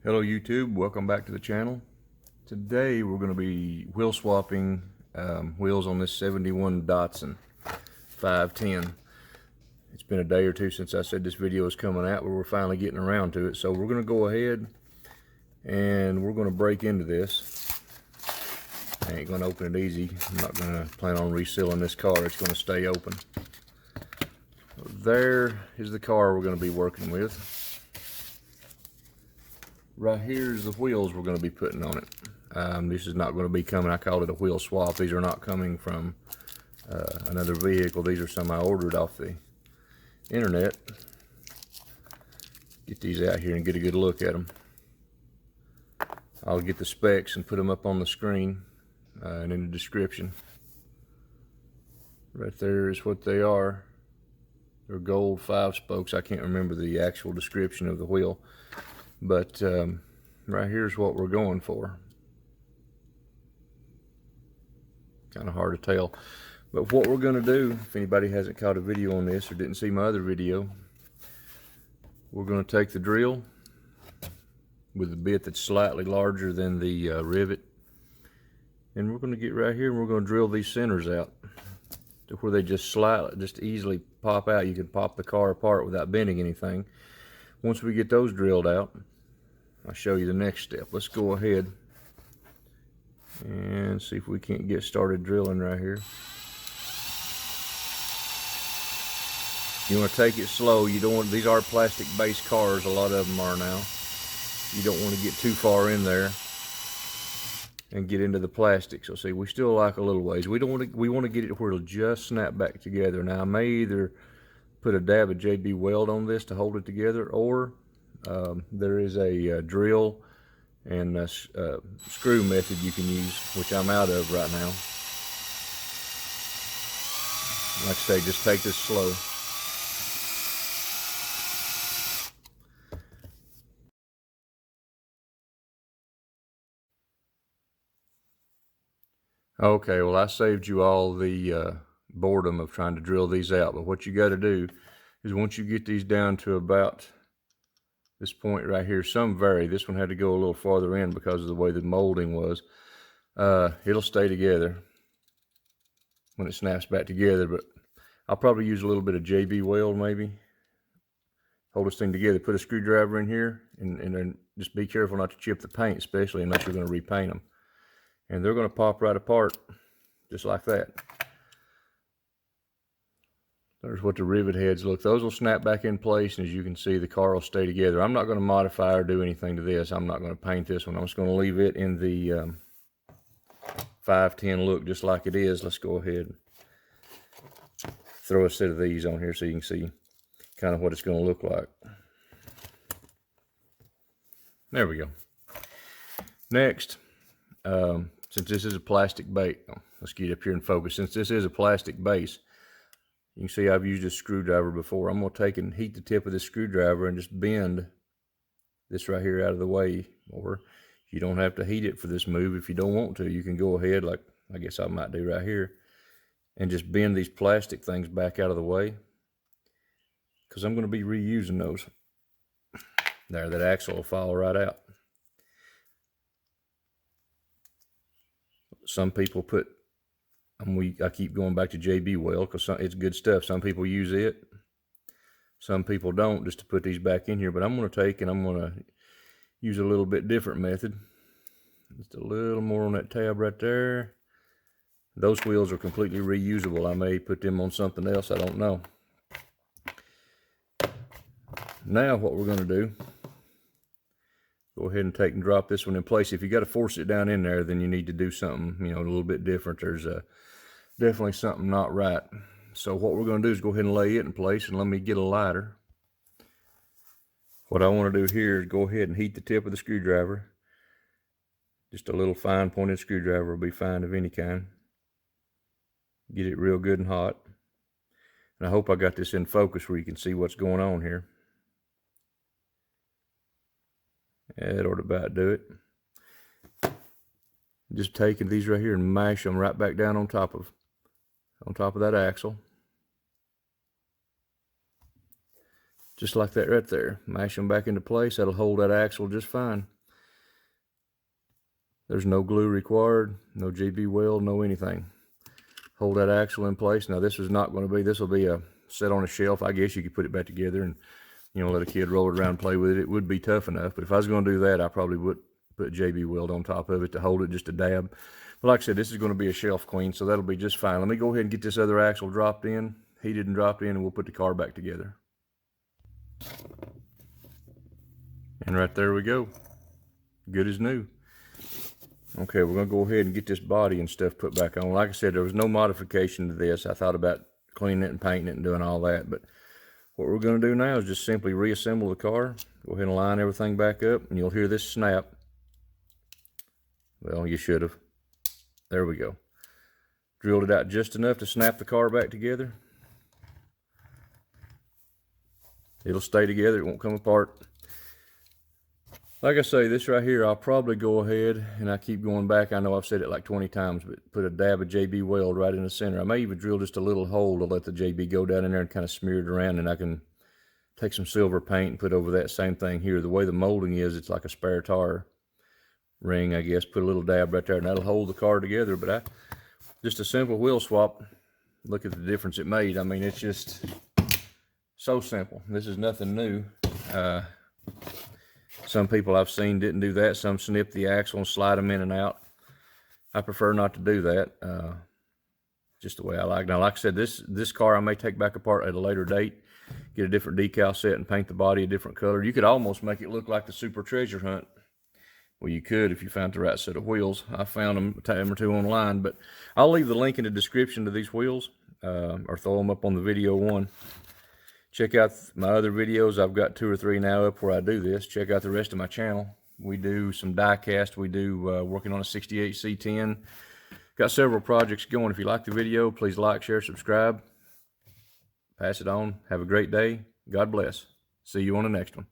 Hello YouTube, welcome back to the channel. Today we're going to be wheel swapping wheels on this 71 Datsun 510. It's been a day or two since I said this video is coming out, but we're finally getting around to it. So we're going to go ahead and we're going to break into this. I ain't going to open it easy. I'm not going to plan on resealing this car. It's going to stay open. There is the car we're going to be working with. Right here's the wheels we're going to be putting on it. This is not going to be coming, I called it a wheel swap. These are not coming from another vehicle. These are some I ordered off the internet. Get these out here and get a good look at them. I'll get the specs and put them up on the screen and in the description. Right there is what they are. They're gold 5-spokes. I can't remember the actual description of the wheel. But right here's what we're going for. Kind of hard to tell. But what we're going to do, if anybody hasn't caught a video on this or didn't see my other video, we're going to take the drill with a bit that's slightly larger than the rivet. And we're going to get right here and we're going to drill these centers out to where they just easily pop out. You can pop the car apart without bending anything. Once we get those drilled out, I'll show you the next step. Let's go ahead and see if we can't get started drilling right here. You want to take it slow. You don't want, these are plastic based cars, a lot of them are now. You don't want to get too far in there and get into the plastic. So see, we still like a little ways. We want to get it where it'll just snap back together. Now I may either put a dab of JB weld on this to hold it together, or there is a drill and a screw method you can use, which I'm out of right now. Like I say, just take this slow. Okay, well I saved you all the boredom of trying to drill these out, but what you got to do is once you get these down to about this point right here, some vary. This one had to go a little farther in because of the way the molding was. It'll stay together when it snaps back together, but I'll probably use a little bit of JB weld maybe. Hold this thing together, put a screwdriver in here, and then just be careful not to chip the paint, especially unless you're going to repaint them. And they're going to pop right apart just like that. There's what the rivet heads look. Those will snap back in place, and as you can see, the car will stay together. I'm not going to modify or do anything to this. I'm not going to paint this one. I'm just going to leave it in the 510 look just like it is. Let's go ahead and throw a set of these on here so you can see kind of what it's going to look like. There we go. Next, since this is a plastic base, let's get up here and focus. Since this is a plastic base, you can see I've used a screwdriver before. I'm going to take and heat the tip of this screwdriver and just bend this right here out of the way. Or you don't have to heat it for this move. If you don't want to, you can go ahead, like I guess I might do right here, and just bend these plastic things back out of the way, because I'm going to be reusing those. There, that axle will fall right out. Some people put, I keep going back to JB weld because it's good stuff. Some people use it, some people don't, just to put these back in here. But I'm going to take and I'm going to use a little bit different method. Just a little more on that tab right there. Those wheels are completely reusable. I may put them on something else, I don't know. Now what we're going to do, go ahead and take and drop this one in place. If you got to force it down in there, then you need to do something, you know, a little bit different. There's definitely something not right. So what we're going to do is go ahead and lay it in place, and let me get a lighter. What I want to do here is go ahead and heat the tip of the screwdriver. Just a little fine pointed screwdriver will be fine of any kind. Get it real good and hot. And I hope I got this in focus where you can see what's going on here. That ought to about do it. Just taking these right here and mash them right back down on top of that axle. Just like that right there. Mash them back into place. That'll hold that axle just fine. There's no glue required, no GB weld, no anything. Hold that axle in place. Now this is not going to be, this will be a set on a shelf. I guess you could put it back together and, you know, let a kid roll it around and play with it. It would be tough enough, but if I was going to do that, I probably would put JB weld on top of it to hold it just a dab. But like I said, this is going to be a shelf queen, so that'll be just fine. Let me go ahead and get this other axle dropped in, heated and dropped in, and we'll put the car back together. And right there we go. Good as new. Okay, we're going to go ahead and get this body and stuff put back on. Like I said, there was no modification to this. I thought about cleaning it and painting it and doing all that, but what we're going to do now is just simply reassemble the car. Go ahead and line everything back up, and you'll hear this snap. Well, you should have. There we go. Drilled it out just enough to snap the car back together. It'll stay together. It won't come apart. Like I say, this right here, I'll probably go ahead, and I keep going back. I know I've said it like 20 times, but put a dab of JB weld right in the center. I may even drill just a little hole to let the JB go down in there and kind of smear it around, and I can take some silver paint and put over that same thing here. The way the molding is, it's like a spare tire ring, I guess. Put a little dab right there, and that'll hold the car together. But just a simple wheel swap. Look at the difference it made. I mean, it's just so simple. This is nothing new. Some people I've seen didn't do that. Some snip the axle and slide them in and out. I prefer not to do that. Just the way I like. Now, like I said, this car I may take back apart at a later date, get a different decal set and paint the body a different color. You could almost make it look like the Super Treasure Hunt. Well, you could if you found the right set of wheels. I found them a time or two online, but I'll leave the link in the description to these wheels, or throw them up on the video one. Check out my other videos. I've got 2 or 3 now up where I do this. Check out the rest of my channel. We do some die cast. We do working on a 68 C10. Got several projects going. If you like the video, please like, share, subscribe. Pass it on. Have a great day. God bless. See you on the next one.